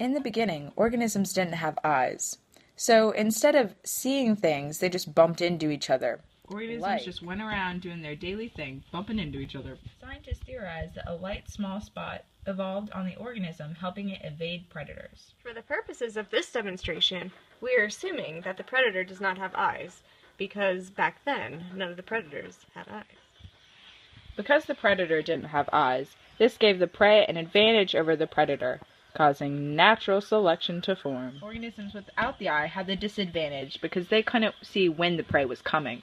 In the beginning, organisms didn't have eyes. So instead of seeing things, they just bumped into each other. Organisms just went around doing their daily thing, bumping into each other. Scientists theorized that a light, small spot evolved on the organism, helping it evade predators. For the purposes of this demonstration, we are assuming that the predator does not have eyes, because back then, none of the predators had eyes. Because the predator didn't have eyes, this gave the prey an advantage over the predator, causing natural selection to form. Organisms without the eye had the disadvantage because they couldn't see when the prey was coming.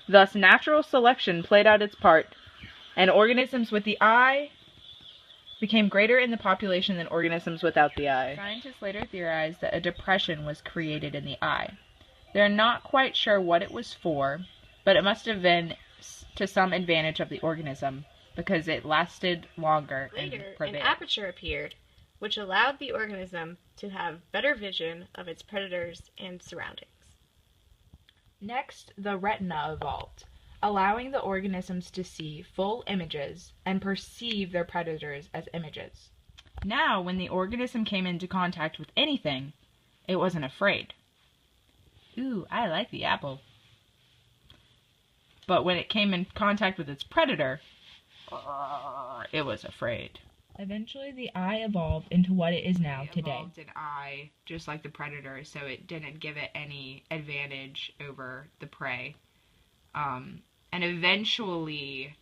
Thus, natural selection played out its part, and organisms with the eye became greater in the population than organisms without the eye. Scientists later theorized that a depression was created in the eye. They're not quite sure what it was for, but it must have been to some advantage of the organism, because it lasted longer Later, and prevailed. an aperture appeared, which allowed the organism to have better vision of its predators and surroundings. Next, the retina evolved, allowing the organisms to see full images and perceive their predators as images. Now, when the organism came into contact with anything, it wasn't afraid. Ooh, I like the apple. But when it came in contact with its predator, it was afraid. Eventually, the eye evolved into what it is now today. It evolved an eye, just like the predator, so it didn't give it any advantage over the prey. And eventually,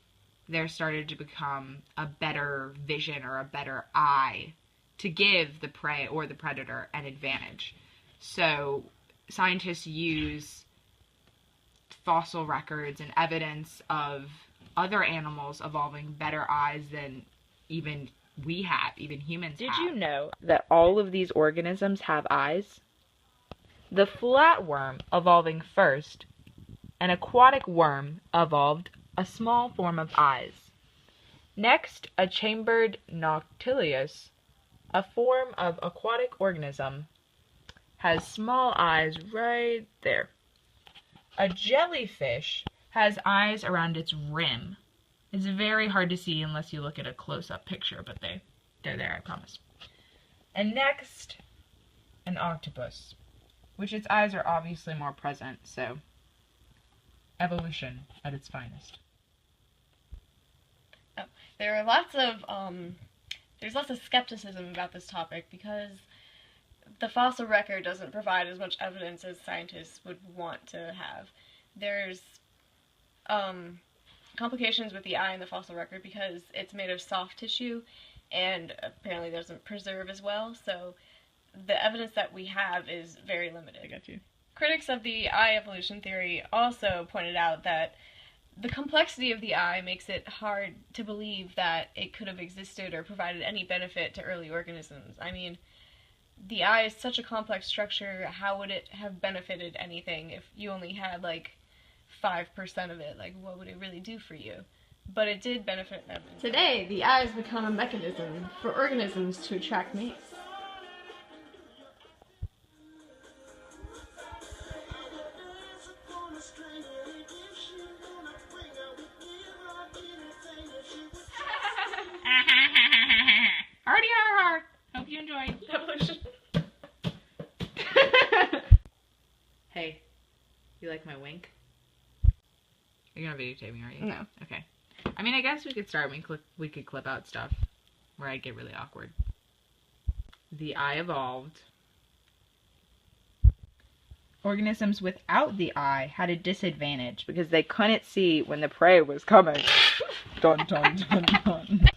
there started to become a better vision or a better eye to give the prey or the predator an advantage. So, scientists use fossil records and evidence of other animals evolving better eyes than even we have, even humans have. Did you know that all of these organisms have eyes? The flatworm evolving first, an aquatic worm evolved a small form of eyes. Next, a chambered Noctilius, a form of aquatic organism, has small eyes right there. A jellyfish has eyes around its rim. It's very hard to see unless you look at a close-up picture, but they're there, I promise. And next, an octopus, which its eyes are obviously more present, so evolution at its finest. There are lots of there's lots of skepticism about this topic because the fossil record doesn't provide as much evidence as scientists would want to have. There's complications with the eye in the fossil record because it's made of soft tissue and apparently doesn't preserve as well, so the evidence that we have is very limited. I got you. Critics of the eye evolution theory also pointed out that the complexity of the eye makes it hard to believe that it could have existed or provided any benefit to early organisms. I mean, the eye is such a complex structure, how would it have benefited anything if you only had like 5% of it? Like, what would it really do for you? But it did benefit them. Today, the eye has become a mechanism for organisms to attract mates. Hardy har har! Hope you enjoyed Evolution. Hey, you like my wink? You're gonna videotape me, aren't you? No. Okay. I mean, I guess we could start. We could clip out stuff where I get really awkward. The eye evolved. Organisms without the eye had a disadvantage because they couldn't see when the prey was coming. Dun dun dun dun.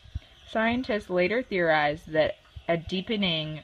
Scientists later theorized that a deepening...